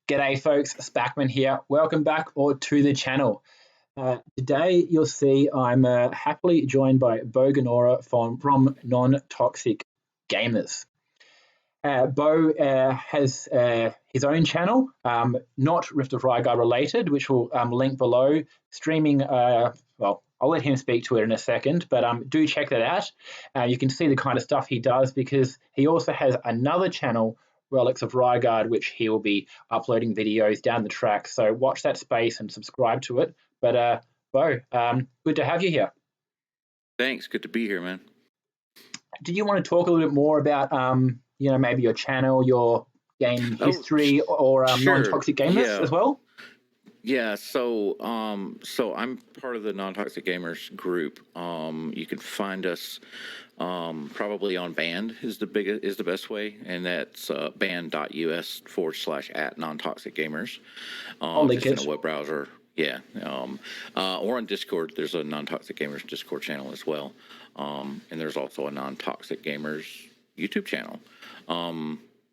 G'day folks, Spackman here. Welcome back to the channel. Today you'll see I'm happily joined by BoGanora from NonToxic Gamers. Bo has his own channel, not Rift of Raigard related, which we'll link below, streaming, well, I'll let him speak to it in a second, but do check that out. You can see the kind of stuff he does because he also has another channel, Relics of Raigard, which he will be uploading videos down the track. So watch that space and subscribe to it. But Bo, good to have you here. Thanks. Good to be here, man. Did you want to talk a little bit more about, maybe your channel, your game history, or sure. NonToxic Gamers as well? Yeah, so I'm part of the NonToxic Gamers group. You can find us probably on Band is the best way, and that's band.us/@NonToxic Gamers. I'll link just it in a web browser. Yeah, or on Discord. There's a NonToxic Gamers Discord channel as well, and there's also a NonToxic Gamers YouTube channel.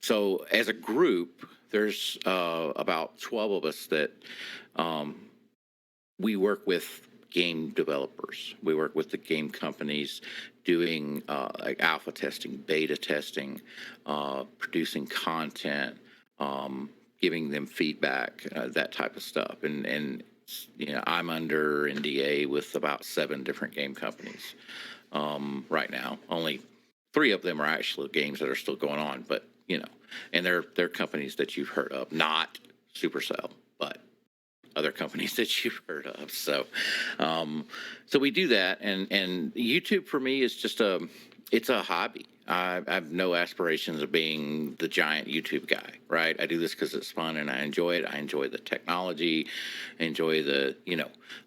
So as a group, there's about 12 of us that we work with game developers. We work with the game companies doing like alpha testing, beta testing, producing content, giving them feedback, that type of stuff. And I'm under NDA with about 7 different game companies right now. Only 3 of them are actual games that are still going on, but and they're companies that you've heard of, not Supercell, but other companies that you've heard of. So we do that, and YouTube for me is just it's a hobby. I have no aspirations of being the giant YouTube guy, right? I do this because it's fun and I enjoy it. I enjoy the technology, I enjoy the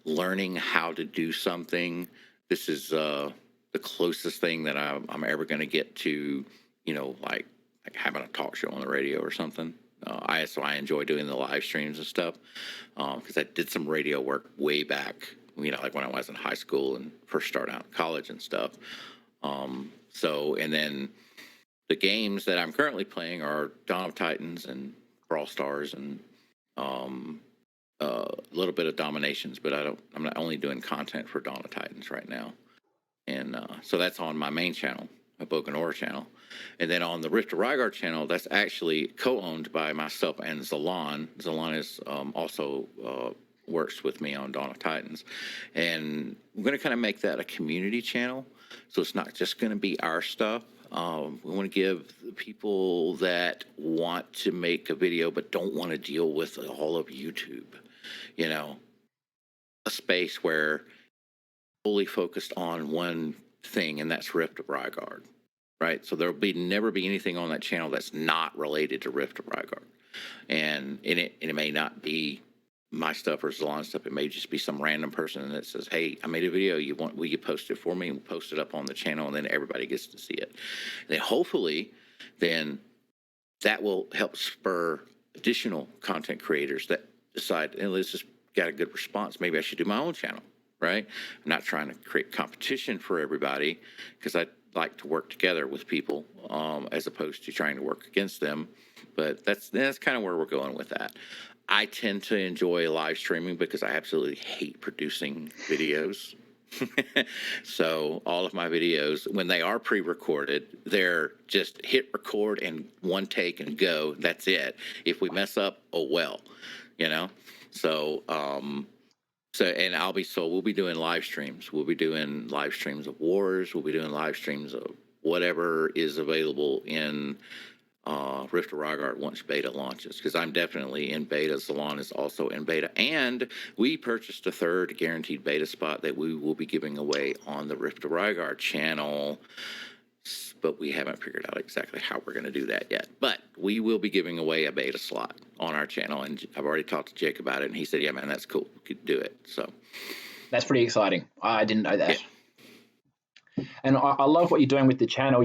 learning how to do something. This is the closest thing that I'm ever going to get to, like having a talk show on the radio or something. So I enjoy doing the live streams and stuff because I did some radio work way back, like when I was in high school and first started out in college and stuff. And then the games that I'm currently playing are Dawn of Titans and Brawl Stars and a little bit of Dominations, but I'm not only doing content for Dawn of Titans right now. And so that's on my main channel, a BoGonora channel. And then on the Rift of Raigard channel, that's actually co-owned by myself and Zalon. Zalon is also works with me on Dawn of Titans. And we're going to kind of make that a community channel. So it's not just going to be our stuff. We want to give the people that want to make a video but don't want to deal with all of YouTube, a space where fully focused on one thing, and that's Rift of Raigard. Right, so there'll never be anything on that channel that's not related to Rift of Raigard, and it may not be my stuff or Zalon stuff. It may just be some random person that says, "Hey, I made a video. Will you post it for me?" And we'll post it up on the channel, and then everybody gets to see it. And then hopefully, that will help spur additional content creators that decide, "Hey, let's just got a good response. Maybe I should do my own channel." Right? I'm not trying to create competition for everybody because I like to work together with people as opposed to trying to work against them. But that's kind of where we're going with that. I tend to enjoy live streaming because I absolutely hate producing videos. So all of my videos, when they are pre-recorded, they're just hit record and one take and go. That's it. If we mess up, oh well, So we'll be doing live streams. We'll be doing live streams of wars. We'll be doing live streams of whatever is available in Rift of Raigard once beta launches, because I'm definitely in beta. Zalon is also in beta. And we purchased a 3rd guaranteed beta spot that we will be giving away on the Rift of Raigard channel. But we haven't figured out exactly how we're going to do that yet. But we will be giving away a beta slot on our channel, and I've already talked to Jake about it, and he said, "Yeah, man, that's cool. We could do it." So that's pretty exciting. I didn't know that. Yeah. And I love what you're doing with the channel.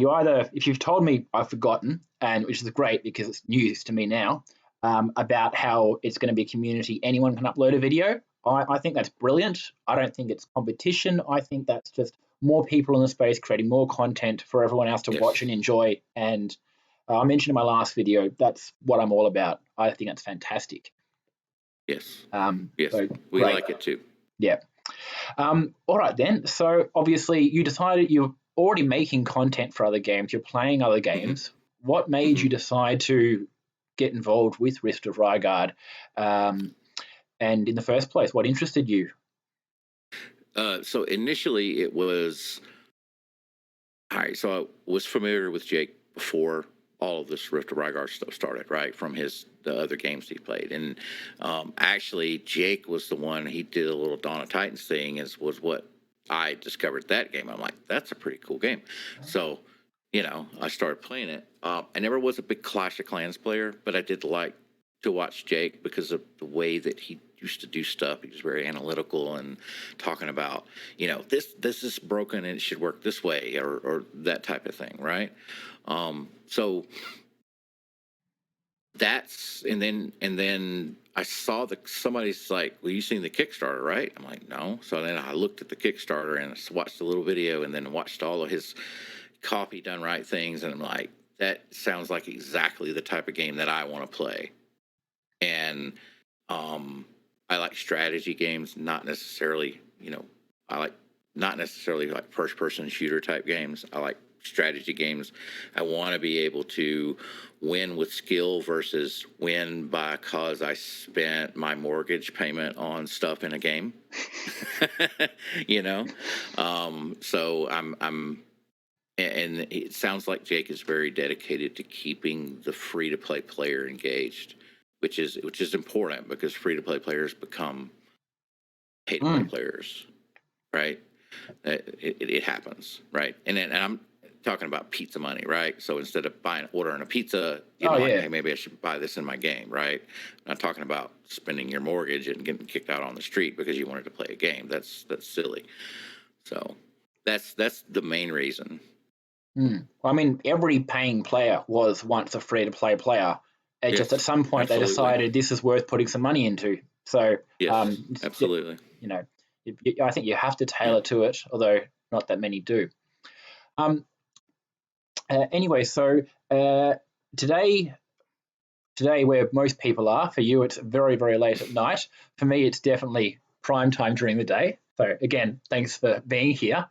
If you've told me, I've forgotten, and which is great because it's news to me now, about how it's going to be a community. Anyone can upload a video. I think that's brilliant. I don't think it's competition. I think that's just more people in the space creating more content for everyone else to watch and enjoy. And I mentioned in my last video, that's what I'm all about. I think that's fantastic. Yes. Yes, so we great. like it too. Yeah. All right then. So obviously you decided you're already making content for other games. You're playing other games. What made you decide to get involved with Rift of Raigard? And in the first place, what interested you? So initially it was, all right, so I was familiar with Jake before all of this Rift of Raigard stuff started, right? From the other games he played. And actually Jake was the one, he did a little Dawn of Titans thing, was what I discovered that game. I'm like, that's a pretty cool game. So, I started playing it. I never was a big Clash of Clans player, but I did like to watch Jake because of the way that he used to do stuff. He was very analytical and talking about, this is broken and it should work this way, or that type of thing, right? So that's and then I saw somebody's like, well, you seen the Kickstarter, right? I'm like, no. So then I looked at the Kickstarter and watched a little video and then watched all of his copy Dun Rite things, and I'm like, that sounds like exactly the type of game that I want to play. And I like strategy games, not necessarily, I like not necessarily like first person shooter type games. I like strategy games. I want to be able to win with skill versus win because I spent my mortgage payment on stuff in a game. So I'm and it sounds like Jake is very dedicated to keeping the free to play player engaged, which is important because free to play players become pay to play players, right? It happens, right? And I'm talking about pizza money, right? So instead of ordering a pizza, hey, maybe I should buy this in my game, right? I'm not talking about spending your mortgage and getting kicked out on the street because you wanted to play a game. That's silly. So that's the main reason. I mean, every paying player was once a free-to-play player. It just at some point they decided this is worth putting some money into. So, absolutely. I think you have to tailor to it, although not that many do. Anyway, so today, where most people are, for you, it's very, very late at night. For me, it's definitely prime time during the day. So, again, thanks for being here.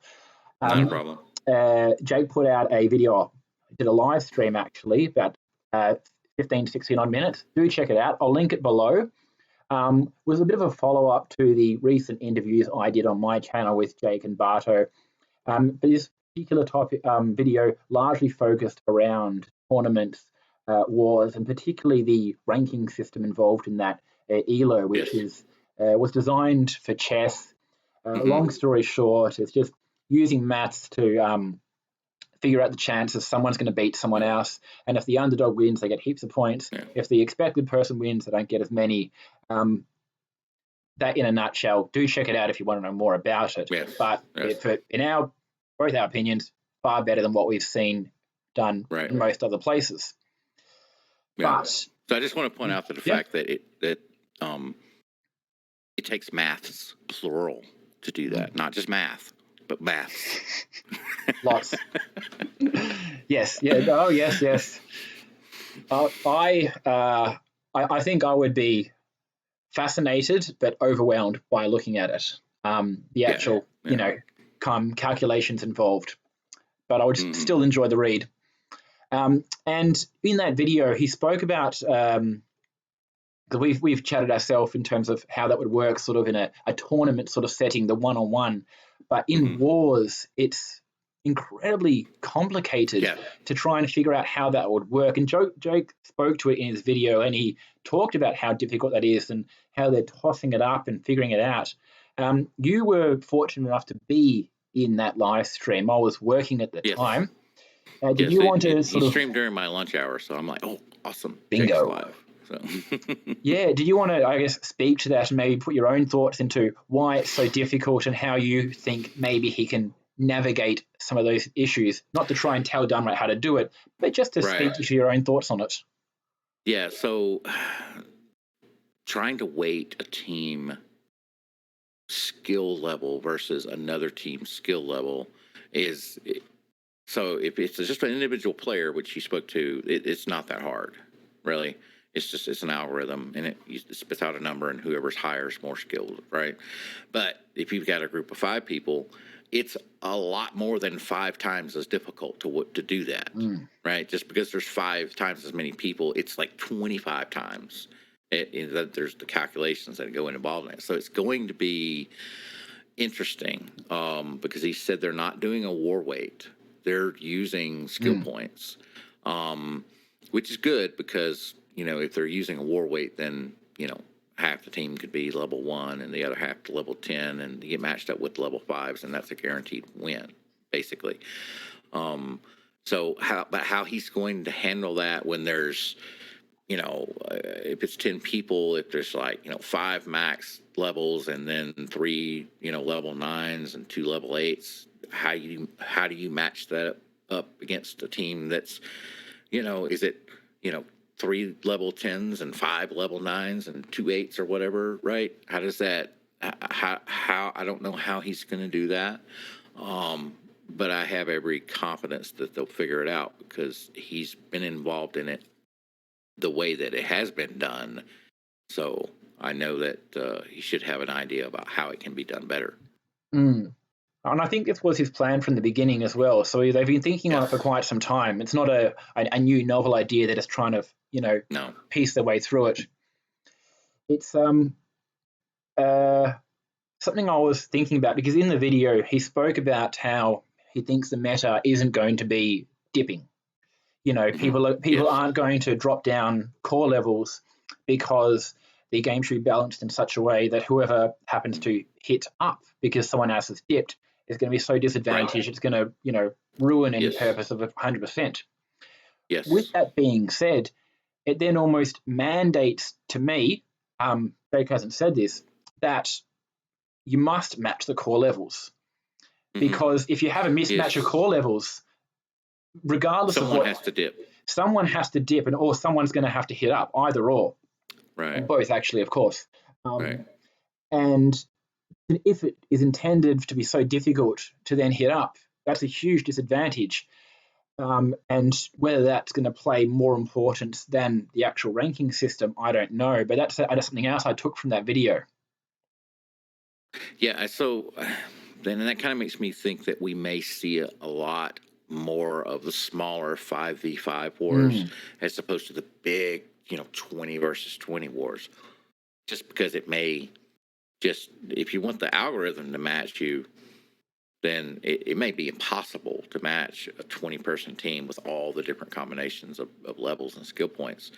Not a problem. Jake put out a video, did a live stream actually, about 15 to 69 minutes. Do check it out. I'll link it below. Was a bit of a follow-up to the recent interviews I did on my channel with Jake and Barto. But this particular topic video largely focused around tournaments, wars, and particularly the ranking system involved in that, ELO, which was designed for chess. Long story short, it's just using maths to figure out the chances someone's going to beat someone else. And if the underdog wins, they get heaps of points. If the expected person wins, they don't get as many. That in a nutshell. Do check it out if you want to know more about it. But in both our opinions, far better than what we've seen done in most other places. But so I just want to point out the fact that it takes maths plural to do that, not just math, but maths. Lots. Yes. Yeah. Oh, yes. Yes. I think I would be fascinated but overwhelmed by looking at it. The actual, calculations involved, but I would still enjoy the read. And in that video, he spoke about we've chatted ourselves in terms of how that would work, sort of in a tournament sort of setting, the one-on-one. But in wars, it's incredibly complicated to try and figure out how that would work. And Jake spoke to it in his video, and he talked about how difficult that is and how they're tossing it up and figuring it out. You were fortunate enough to be in that live stream. I was working at the time. Did you want to he streamed during my lunch hour, so I'm like, oh, awesome. Bingo. Jake's live. So. Did you want to, I guess, speak to that and maybe put your own thoughts into why it's so difficult and how you think maybe he can navigate some of those issues? Not to try and tell DunRite how to do it, but just to speak to your own thoughts on it. Yeah, so trying to weight a team skill level versus another team's skill level is So if it's just an individual player, which you spoke to, it's not that hard, really. It's an algorithm, and it spits out a number, and whoever's higher is more skilled, right? But if you've got a group of 5 people, it's a lot more than 5 times as difficult to do that, right? Just because there's 5 times as many people, it's like 25 times. There's the calculations that go involved in it, so it's going to be interesting, because he said they're not doing a war weight; they're using skill points, which is good because if they're using a war weight, then half the team could be level 1 and the other half to level 10, and you get matched up with level 5s, and that's a guaranteed win, basically. So how he's going to handle that when there's if it's 10 people, if there's 5 max levels and then 3 level 9s and 2 level 8s, how do you match that up against a team that's is it 3 level 10s and 5 level 9s and 2 8s or whatever, right? How does that how I don't know how he's going to do that, but I have every confidence that they'll figure it out because he's been involved in it the way that it has been done. So I know that he should have an idea about how it can be done better. And I think this was his plan from the beginning as well. So they've been thinking on it for quite some time. It's not a new novel idea that is trying to, piece their way through it. It's something I was thinking about because in the video he spoke about how he thinks the meta isn't going to be dipping. People aren't going to drop down core levels because the game should be balanced in such a way that whoever happens to hit up because someone else has dipped is going to be so disadvantaged. Right. It's going to, ruin any purpose of 100%. Yes. With that being said, it then almost mandates to me, Jake hasn't said this, that you must match the core levels. Because if you have a mismatch of core levels, regardless of what... Someone has to dip. Someone has to dip, or someone's going to have to hit up, either or. Right. Or both, actually, of course. Right. And if it is intended to be so difficult to then hit up, that's a huge disadvantage. And whether that's going to play more importance than the actual ranking system, I don't know. But that's something else I took from that video. Yeah, so then that kind of makes me think that we may see a lot more of the smaller 5v5 wars as opposed to the big, 20 versus 20 wars. Just because it may if you want the algorithm to match you, then it may be impossible to match a 20-person team with all the different combinations of levels and skill points,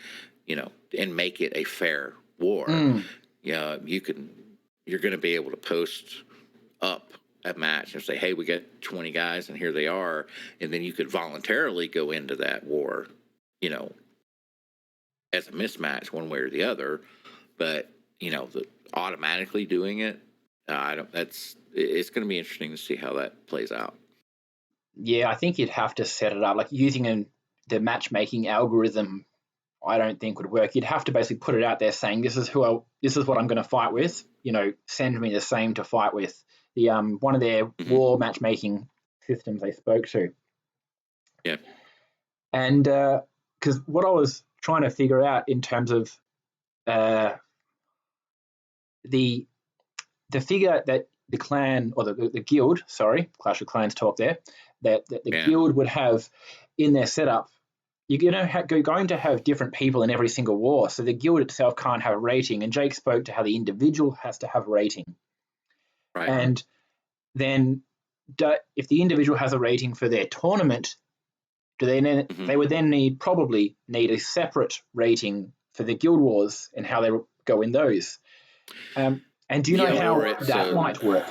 and make it a fair war. You're going to be able to post up a match and say, hey, we got 20 guys and here they are. And then you could voluntarily go into that war, as a mismatch one way or the other. But, automatically doing it, it's going to be interesting to see how that plays out. Yeah, I think you'd have to set it up like using the matchmaking algorithm. I don't think would work. You'd have to basically put it out there saying this is what I'm going to fight with. Send me the same to fight with. The one of their war matchmaking systems they spoke to. Yeah. And because what I was trying to figure out in terms of the figure that the clan or the guild, Clash of Clans talk there, that the guild would have in their setup, you're going to have different people in every single war. So the guild itself can't have a rating. And Jake spoke to how the individual has to have a rating. Right. And then if the individual has a rating for their tournament, they would then probably need a separate rating for the guild wars and how they go in those. And do you know how that might work?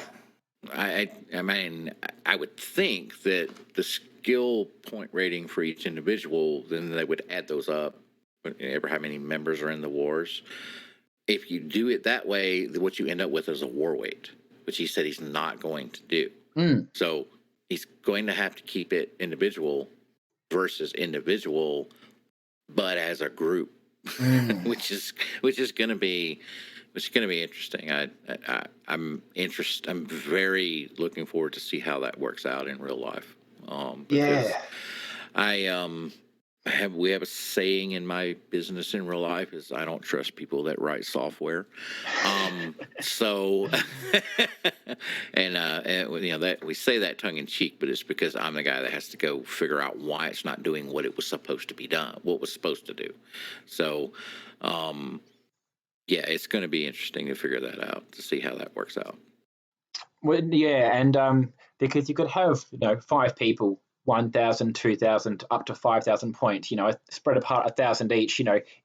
I mean, I would think that the skill point rating for each individual, then they would add those up whenever how many members are in the wars. If you do it that way, what you end up with is a war weight, which he said he's not going to do. So he's going to have to keep it individual versus individual, but as a group, which is going to be interesting. I'm very looking forward to see how that works out in real life. Because Yeah. we have a saying in my business in real life is I don't trust people that write software. So, and you know that we say that tongue in cheek, but it's because I'm the guy that has to go figure out why it's not doing what it was supposed to be done, what it was supposed to do. So, yeah, it's going to be interesting to figure that out to see how that works out. Well, yeah, and because you could have 5 people, 1,000, 2,000, up to 5,000 points, spread apart 1,000 each,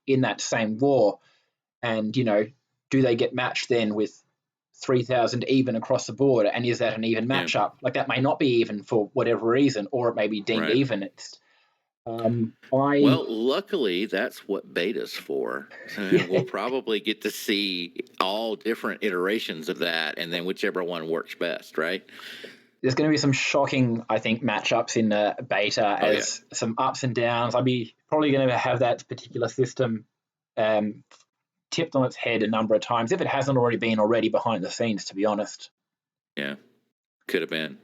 in that same war, and do they get matched then with 3,000 even across the board? And is that an even Yeah, matchup? Like that may not be even for whatever reason, or it may be deemed right. even. I Well, luckily, that's what beta's for. Yeah, We'll probably get to see all different iterations of that, and then whichever one works best, right? there's going to be some shocking, I think, matchups in beta Oh yeah, as some ups and downs. I'll be probably going to have that particular system um, tipped on its head a number of times, if it hasn't already been behind the scenes, to be honest. yeah, could have been.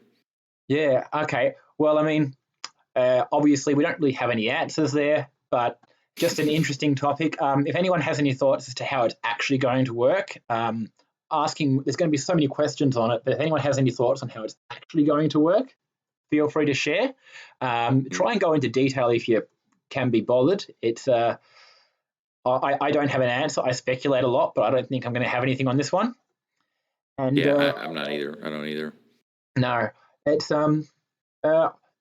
Yeah, okay. Well, I mean, obviously, we don't really have any answers there, but just an interesting topic. If anyone has any thoughts as to how it's actually going to work, there's going to be so many questions on it, but if anyone has any thoughts on how it's actually going to work, feel free to share. Try and go into detail if you can be bothered. I don't have an answer. I speculate a lot, but I don't think I'm going to have anything on this one. And Yeah, I'm not either. I don't either. no, it's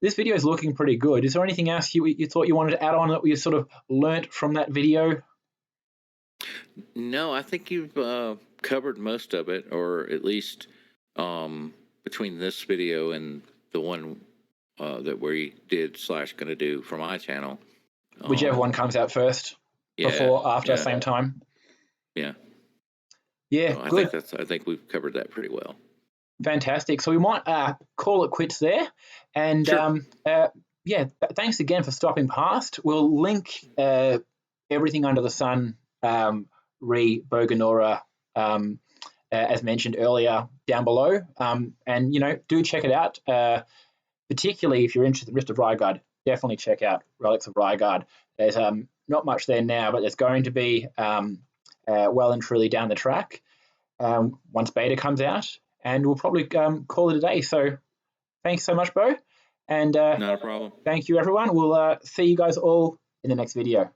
this video is looking pretty good. Is there anything else you thought you wanted to add on that we sort of learnt from that video? No, I think you've covered most of it, or at least between this video and the one that we did / going to do for my channel. Whichever one comes out first, Yeah, before, after, yeah, same time. yeah. Yeah, So good. I think we've covered that pretty well. Fantastic. So we might call it quits there. And Sure. yeah, thanks again for stopping past. We'll link everything under the sun, BoGonora, as mentioned earlier, down below. And, do check it out, particularly if you're interested in Rift of Raigard. Definitely check out Relics of Raigard. There's not much there now, but there's going to be well and truly down the track once beta comes out. And we'll probably call it a day. So thanks so much, Bo. And Not a problem. thank you, everyone. We'll see you guys all in the next video.